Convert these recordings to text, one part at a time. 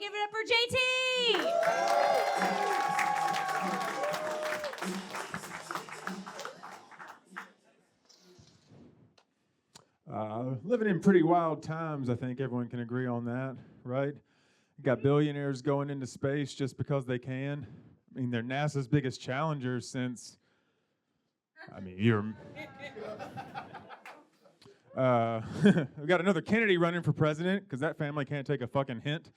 Give it up for JT! Living in pretty wild times, I think everyone can agree on that, right? You got billionaires going into space just because they can. I mean, they're NASA's biggest challengers since, you're... we got another Kennedy running for president because that family can't take a fucking hint.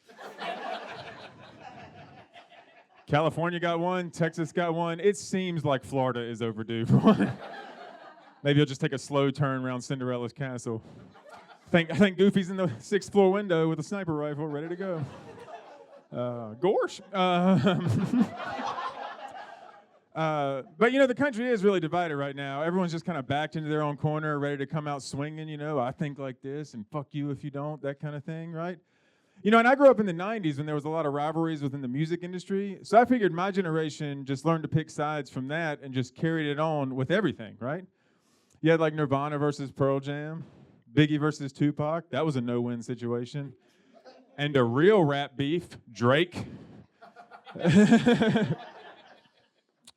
California got one, Texas got one. It seems like Florida is overdue for one. Maybe he'll just take a slow turn around Cinderella's castle. I think Goofy's in the 6th floor window with a sniper rifle ready to go. Gorsh. But, the country is really divided right now. Everyone's just kind of backed into their own corner, ready to come out swinging, I think like this, and fuck you if you don't, that kind of thing, right? And I grew up in the 90s when there was a lot of rivalries within the music industry, so I figured my generation just learned to pick sides from that and just carried it on with everything, right? You had like Nirvana versus Pearl Jam, Biggie versus Tupac. That was a no-win situation. And a real rap beef, Drake.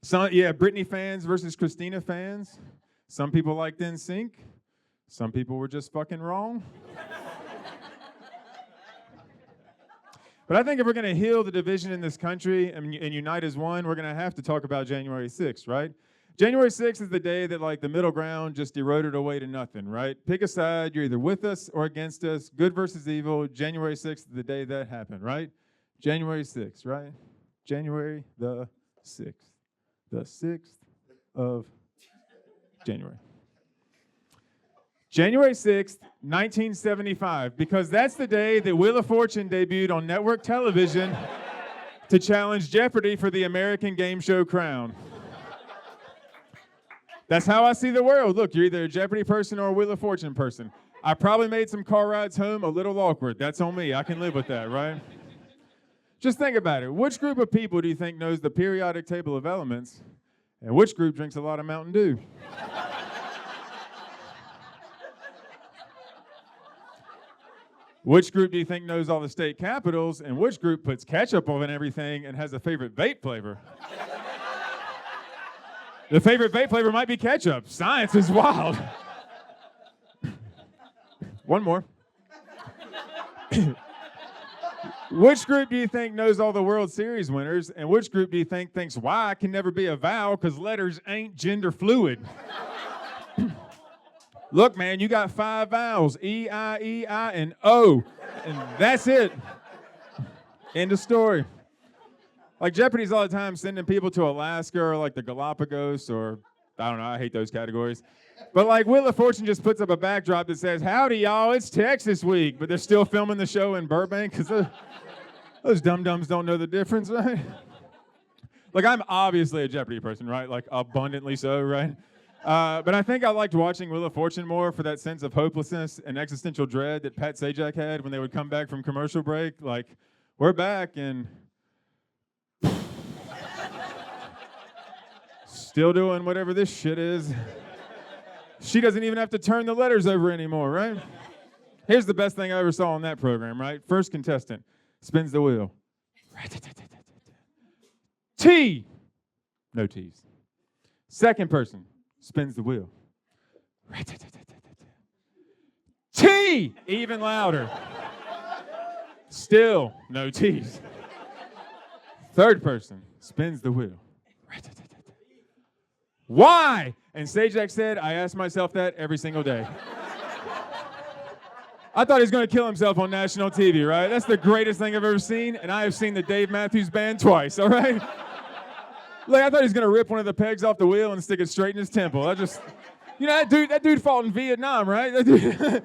Britney fans versus Christina fans. Some people liked NSYNC. Some people were just fucking wrong. But I think if we're going to heal the division in this country and unite as one, we're going to have to talk about January 6th, right? January 6th is the day that, the middle ground just eroded away to nothing, right? Pick a side. You're either with us or against us. Good versus evil. January 6th is the day that happened, right? January 6th, right? January the 6th. The 6th of January. January 6th, 1975, because that's the day that Wheel of Fortune debuted on network television to challenge Jeopardy for the American game show crown. That's how I see the world. Look, you're either a Jeopardy person or a Wheel of Fortune person. I probably made some car rides home a little awkward. That's on me. I can live with that, right? Just think about it. Which group of people do you think knows the periodic table of elements, and which group drinks a lot of Mountain Dew? Which group do you think knows all the state capitals, and which group puts ketchup on everything and has a favorite vape flavor? The favorite vape flavor might be ketchup. Science is wild. One more. Which group do you think knows all the World Series winners, and which group do you think thinks Y can never be a vowel because letters ain't gender fluid? Look, man, you got 5 vowels, E, I, and O, and that's it. End of story. Like Jeopardy's all the time sending people to Alaska or the Galapagos or, I don't know, I hate those categories. But Wheel of Fortune just puts up a backdrop that says, howdy, y'all, it's Texas week. But they're still filming the show in Burbank because those dum-dums don't know the difference, right? I'm obviously a Jeopardy person, right? Abundantly so, right? But I think I liked watching Wheel of Fortune more for that sense of hopelessness and existential dread that Pat Sajak had when they would come back from commercial break. We're back and still doing whatever this shit is. She doesn't even have to turn the letters over anymore, right? Here's the best thing I ever saw on that program, right? First contestant spins the wheel. T. No T's. Second person spins the wheel. T. Even louder. Still no T's. Third person spins the wheel. Why? And Sajak said, I ask myself that every single day. I thought he was going to kill himself on national TV, right? That's the greatest thing I've ever seen, and I have seen the Dave Matthews Band twice, all right? I thought he was going to rip one of the pegs off the wheel and stick it straight in his temple. That dude fought in Vietnam, right? That dude,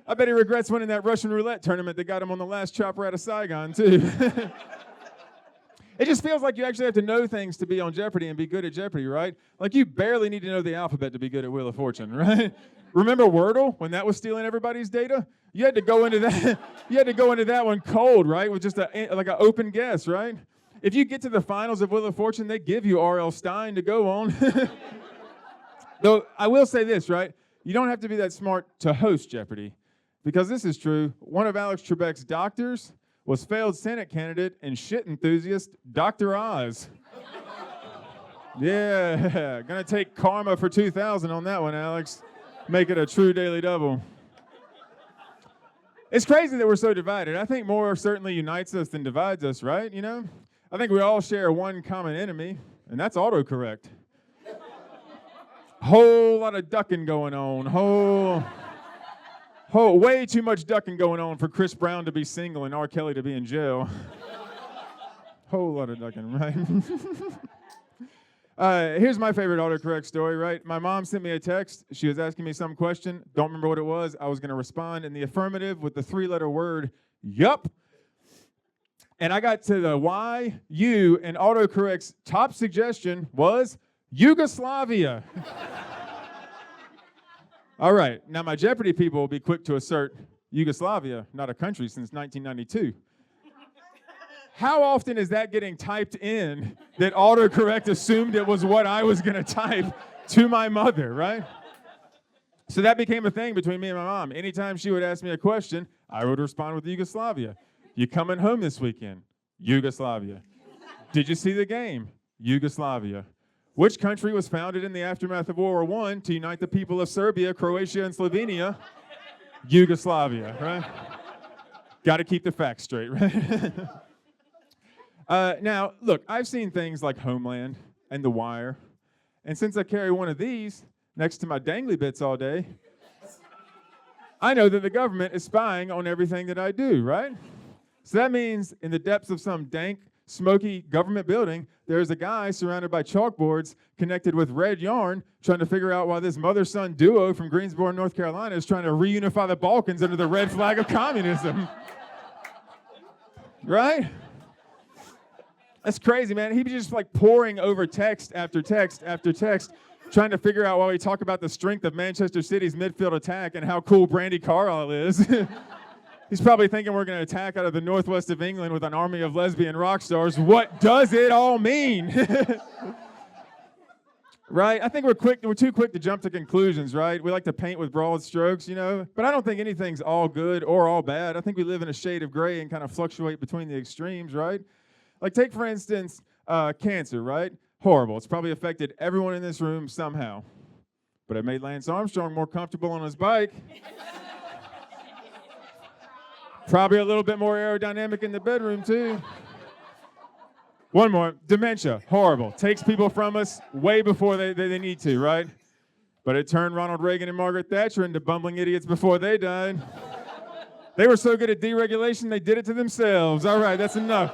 I bet he regrets winning that Russian roulette tournament that got him on the last chopper out of Saigon, too. It just feels like you actually have to know things to be on Jeopardy and be good at Jeopardy, right? You barely need to know the alphabet to be good at Wheel of Fortune, right? Remember Wordle when that was stealing everybody's data? You had to go into that. You had to go into that one cold, right? With just an open guess, right? If you get to the finals of Wheel of Fortune, they give you R.L. Stein to go on. Though I will say this, right? You don't have to be that smart to host Jeopardy, because this is true. One of Alex Trebek's doctors was failed Senate candidate and shit enthusiast Dr. Oz. Yeah, gonna take karma for 2,000 on that one, Alex. Make it a true daily double. It's crazy that we're so divided. I think more certainly unites us than divides us, right? You know? I think we all share one common enemy, and that's autocorrect. Whole lot of ducking going on. Way too much ducking going on for Chris Brown to be single and R. Kelly to be in jail. Whole lot of ducking, right? Here's my favorite autocorrect story, right? My mom sent me a text. She was asking me some question. Don't remember what it was. I was going to respond in the affirmative with the 3-letter word, yup. And I got to the Y, U, and autocorrect's top suggestion was Yugoslavia. All right, now my Jeopardy people will be quick to assert Yugoslavia, not a country since 1992. How often is that getting typed in that autocorrect assumed it was what I was going to type to my mother, right? So that became a thing between me and my mom. Anytime she would ask me a question, I would respond with Yugoslavia. You coming home this weekend? Yugoslavia. Did you see the game? Yugoslavia. Which country was founded in the aftermath of World War I to unite the people of Serbia, Croatia, and Slovenia? Yugoslavia, right? Got to keep the facts straight, right? Now, look, I've seen things like Homeland and The Wire, and since I carry one of these next to my dangly bits all day, I know that the government is spying on everything that I do, right? So that means in the depths of some dank, smoky government building, there's a guy surrounded by chalkboards connected with red yarn trying to figure out why this mother-son duo from Greensboro, North Carolina is trying to reunify the Balkans under the red flag of communism. Right? That's crazy, man. He'd be just like poring over text after text after text, trying to figure out why we talk about the strength of Manchester City's midfield attack and how cool Brandy Carlisle is. He's probably thinking we're going to attack out of the northwest of England with an army of lesbian rock stars. What does it all mean? Right? I think we're too quick to jump to conclusions, right? We like to paint with broad strokes, you know? But I don't think anything's all good or all bad. I think we live in a shade of gray and kind of fluctuate between the extremes, right? Like take, for instance, cancer, right? Horrible. It's probably affected everyone in this room somehow. But it made Lance Armstrong more comfortable on his bike. Probably a little bit more aerodynamic in the bedroom, too. One more. Dementia. Horrible. Takes people from us way before they need to, right? But it turned Ronald Reagan and Margaret Thatcher into bumbling idiots before they died. They were so good at deregulation, they did it to themselves. All right, that's enough.